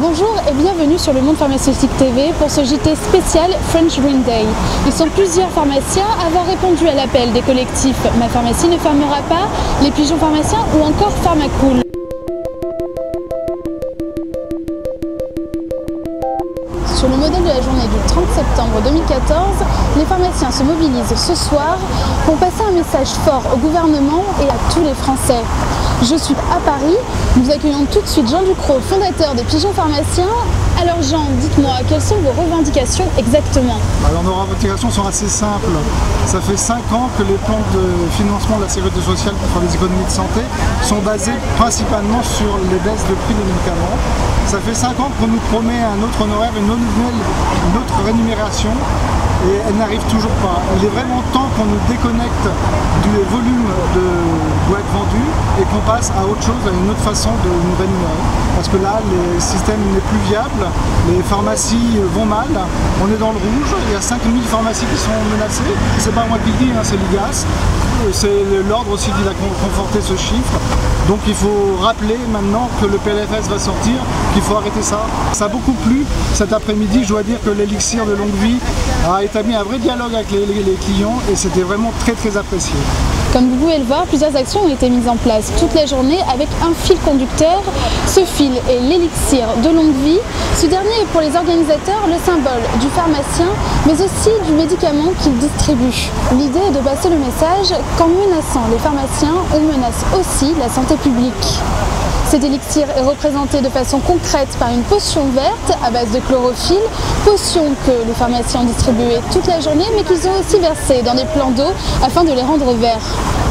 Bonjour et bienvenue sur le Monde Pharmaceutique TV pour ce JT spécial French Green Day. Ils sont plusieurs pharmaciens à avoir répondu à l'appel des collectifs Ma pharmacie ne fermera pas, Les Pigeons Pharmaciens ou encore Pharmacool. Sur le modèle de la journée du 30 septembre 2014, les pharmaciens se mobilisent ce soir pour passer un message fort au gouvernement et à tous les Français. Je suis à Paris, nous accueillons tout de suite Jean Ducrot, fondateur des Pigeons Pharmaciens. Alors Jean, dites-moi, quelles sont vos revendications exactement? Alors nos revendications sont assez simples. Ça fait 5 ans que les plans de financement de la sécurité sociale pour faire des économies de santé sont basés principalement sur les baisses de prix des médicaments. Ça fait 5 ans qu'on nous promet un autre honoraire, une autre rémunération, et elle n'arrive toujours pas. Il est vraiment temps qu'on nous déconnecte du volume de boîtes vendues et qu'on passe à autre chose, à une autre façon de nous rémunérer. Parce que là, le système n'est plus viable, les pharmacies vont mal, on est dans le rouge, il y a 5000 pharmacies qui sont menacées. C'est pas moi qui le dis, c'est l'IGAS. C'est l'ordre aussi qui a conforté ce chiffre. Donc il faut rappeler maintenant que le PLFS va sortir, qu'il faut arrêter ça. Ça a beaucoup plu cet après-midi. Je dois dire que l'élixir de longue vie a établi un vrai dialogue avec les clients et c'était vraiment très apprécié. Comme vous pouvez le voir, plusieurs actions ont été mises en place toute la journée avec un fil conducteur. Ce fil est l'élixir de longue vie. Ce dernier est pour les organisateurs le symbole du pharmacien, mais aussi du médicament qu'il distribue. L'idée est de passer le message qu'en menaçant les pharmaciens, on menace aussi la santé publique. Cet élixir est représenté de façon concrète par une potion verte à base de chlorophylle, potion que les pharmaciens ont distribuée toute la journée mais qu'ils ont aussi versée dans des plans d'eau afin de les rendre verts.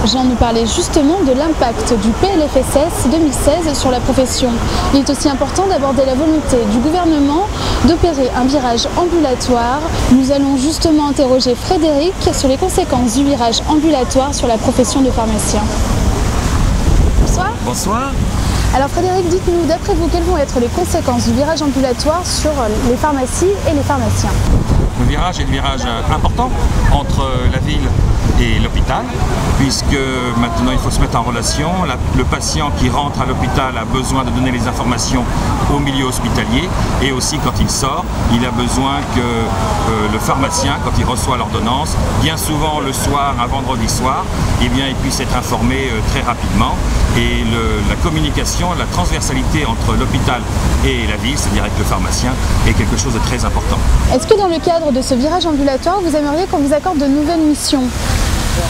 Jean nous parlait justement de l'impact du PLFSS 2016 sur la profession. Il est aussi important d'aborder la volonté du gouvernement d'opérer un virage ambulatoire. Nous allons justement interroger Frédéric sur les conséquences du virage ambulatoire sur la profession de pharmacien. Bonsoir. Bonsoir. Alors Frédéric, dites-nous, d'après vous, quelles vont être les conséquences du virage ambulatoire sur les pharmacies et les pharmaciens? Le virage est le virage important entre la ville et l'hôpital, puisque maintenant il faut se mettre en relation. Le patient qui rentre à l'hôpital a besoin de donner les informations au milieu hospitalier, et aussi quand il sort, il a besoin que le pharmacien, quand il reçoit l'ordonnance, bien souvent le soir, un vendredi soir, eh bien, il puisse être informé très rapidement. Et la communication, la transversalité entre l'hôpital et la ville, c'est-à-dire avec le pharmacien, est quelque chose de très important. Est-ce que dans le cadre de ce virage ambulatoire, vous aimeriez qu'on vous accorde de nouvelles missions?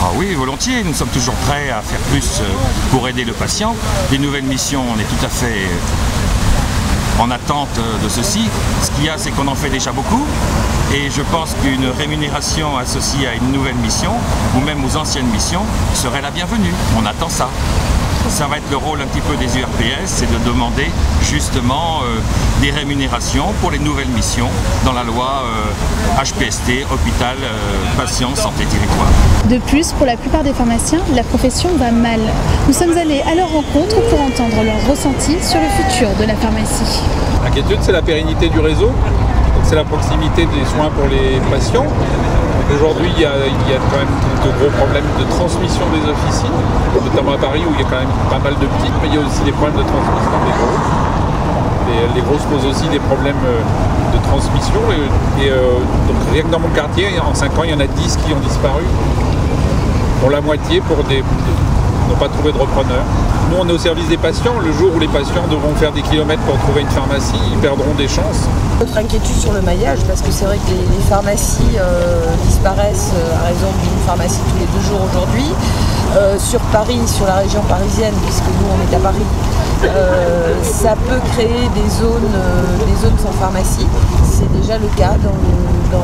Ah oui, volontiers, nous sommes toujours prêts à faire plus pour aider le patient. Des nouvelles missions, on est tout à fait en attente de ceci. Ce qu'il y a, c'est qu'on en fait déjà beaucoup, et je pense qu'une rémunération associée à une nouvelle mission, ou même aux anciennes missions, serait la bienvenue. On attend ça. Ça va être le rôle un petit peu des URPS, c'est de demander justement des rémunérations pour les nouvelles missions dans la loi HPST, Hôpital, Patient, Santé, Territoire. De plus, pour la plupart des pharmaciens, la profession va mal. Nous sommes allés à leur rencontre pour entendre leur ressenti sur le futur de la pharmacie. L'inquiétude, c'est la pérennité du réseau, c'est la proximité des soins pour les patients. Aujourd'hui, il y a quand même de gros problèmes de transmission des officines, notamment à Paris où il y a quand même pas mal de petites, mais il y a aussi des problèmes de transmission des grosses. Les grosses posent aussi des problèmes de transmission. Donc rien que dans mon quartier, en 5 ans, il y en a 10 qui ont disparu. Pour la moitié, n'ont pas trouvé de repreneur. Nous, on est au service des patients. Le jour où les patients devront faire des kilomètres pour trouver une pharmacie, ils perdront des chances. Notre inquiétude sur le maillage, parce que c'est vrai que les pharmacies disparaissent à raison d'une pharmacie tous les 2 jours aujourd'hui. Sur Paris, sur la région parisienne, puisque nous on est à Paris, ça peut créer des zones sans pharmacie. C'est déjà le cas,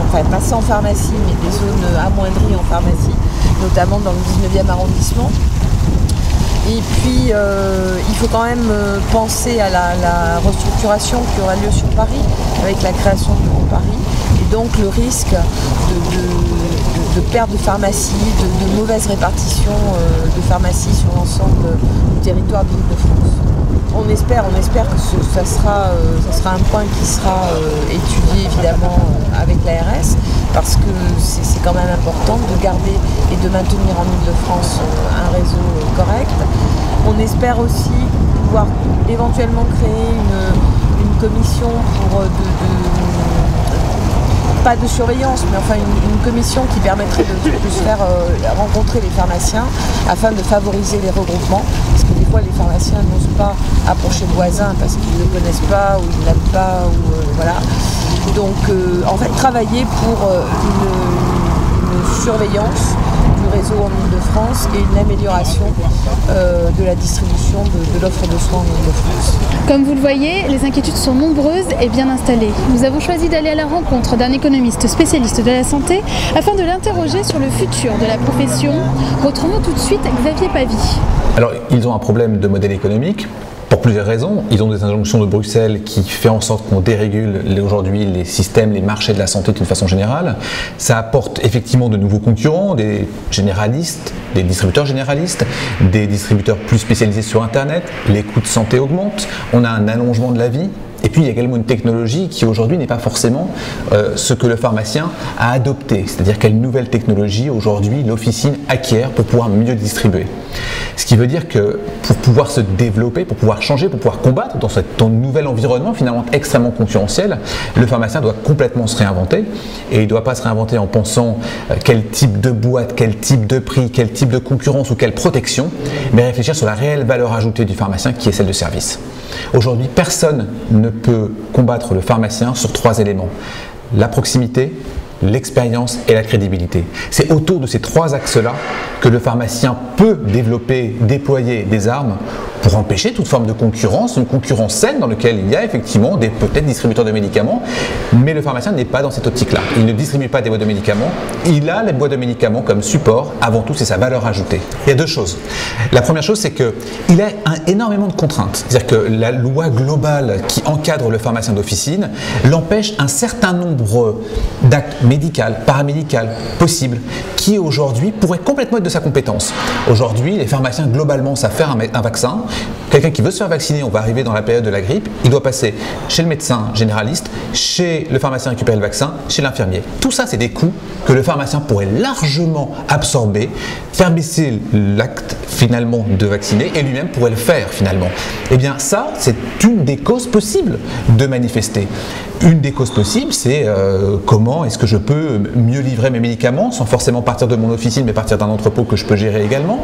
enfin pas sans pharmacie, mais des zones amoindries en pharmacie, notamment dans le 19e arrondissement. Et puis, il faut quand même penser à la restructuration qui aura lieu sur Paris, avec la création du Grand Paris, et donc le risque de perte de pharmacie, de mauvaise répartition de pharmacie sur l'ensemble du territoire de l'Île-de-France. On espère que ça sera un point qui sera étudié évidemment avec l'ARS, parce que c'est quand même important de garder et de maintenir en Île-de-France un réseau correct. On espère aussi pouvoir éventuellement créer une commission pour pas de surveillance, mais enfin une commission qui permettrait de se faire rencontrer les pharmaciens afin de favoriser les regroupements. Parce que des fois, les pharmaciens n'osent pas approcher le voisin parce qu'ils ne le connaissent pas ou ils ne l'aiment pas. Voilà. Donc, en fait, travailler pour une surveillance du réseau en Ile-de-France et une amélioration de la distribution de l'offre de soins en Ile-de-France. Comme vous le voyez, les inquiétudes sont nombreuses et bien installées. Nous avons choisi d'aller à la rencontre d'un économiste spécialiste de la santé afin de l'interroger sur le futur de la profession. Retrouvons tout de suite Xavier Pavie. Alors, ils ont un problème de modèle économique. Pour plusieurs raisons. Ils ont des injonctions de Bruxelles qui fait en sorte qu'on dérégule aujourd'hui les systèmes, les marchés de la santé d'une façon générale. Ça apporte effectivement de nouveaux concurrents, des généralistes, des distributeurs généralistes, des distributeurs plus spécialisés sur Internet. Les coûts de santé augmentent. On a un allongement de la vie. Et puis il y a également une technologie qui aujourd'hui n'est pas forcément ce que le pharmacien a adopté. C'est-à-dire quelle nouvelle technologie aujourd'hui l'officine acquiert pour pouvoir mieux distribuer. Ce qui veut dire que pour pouvoir se développer, pour pouvoir changer, pour pouvoir combattre dans ce nouvel environnement finalement extrêmement concurrentiel, le pharmacien doit complètement se réinventer. Et il ne doit pas se réinventer en pensant quel type de boîte, quel type de prix, quel type de concurrence ou quelle protection, mais réfléchir sur la réelle valeur ajoutée du pharmacien qui est celle de service. Aujourd'hui, personne ne peut combattre le pharmacien sur 3 éléments. La proximité, l'expérience et la crédibilité. C'est autour de ces 3 axes-là que le pharmacien peut développer, déployer des armes pour empêcher toute forme de concurrence, une concurrence saine dans laquelle il y a effectivement peut-être distributeurs de médicaments, mais le pharmacien n'est pas dans cette optique-là. Il ne distribue pas des boîtes de médicaments, il a les boîtes de médicaments comme support, avant tout c'est sa valeur ajoutée. Il y a 2 choses. La première chose c'est qu'il a énormément de contraintes, c'est-à-dire que la loi globale qui encadre le pharmacien d'officine l'empêche un certain nombre d'actes médicaux, paramédicaux possibles, qui aujourd'hui pourraient complètement être de sa compétence. Aujourd'hui, les pharmaciens globalement savent faire un vaccin. Quelqu'un qui veut se faire vacciner, on va arriver dans la période de la grippe, il doit passer chez le médecin généraliste, chez le pharmacien récupérer le vaccin, chez l'infirmier. Tout ça, c'est des coûts que le pharmacien pourrait largement absorber, faire baisser l'acte finalement de vacciner et lui-même pourrait le faire finalement. Eh bien ça, c'est une des causes possibles de manifester. Une des causes possibles, c'est comment est-ce que je peux mieux livrer mes médicaments sans forcément partir de mon officine, mais partir d'un entrepôt que je peux gérer également.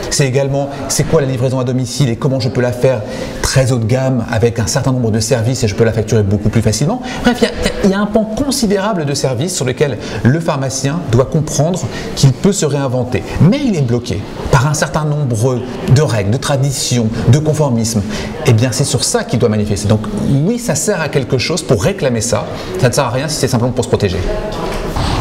C'est également, c'est quoi la livraison à domicile et comment je peux la faire très haut de gamme avec un certain nombre de services et je peux la facturer beaucoup plus facilement. Bref, il y a un pan considérable de services sur lequel le pharmacien doit comprendre qu'il peut se réinventer. Mais il est bloqué par un certain nombre de règles, de traditions, de conformisme. Eh bien, c'est sur ça qu'il doit manifester. Donc oui, ça sert à quelque chose pour réclamer ça. Ça ne sert à rien si c'est simplement pour se protéger.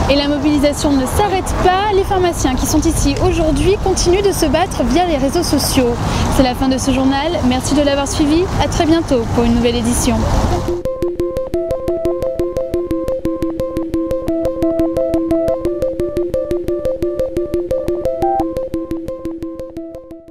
Et la mobilisation ne s'arrête pas. Les pharmaciens qui sont ici aujourd'hui continuent de se battre via les réseaux sociaux. C'est la fin de ce journal. Merci de l'avoir suivi. À très bientôt pour une nouvelle édition.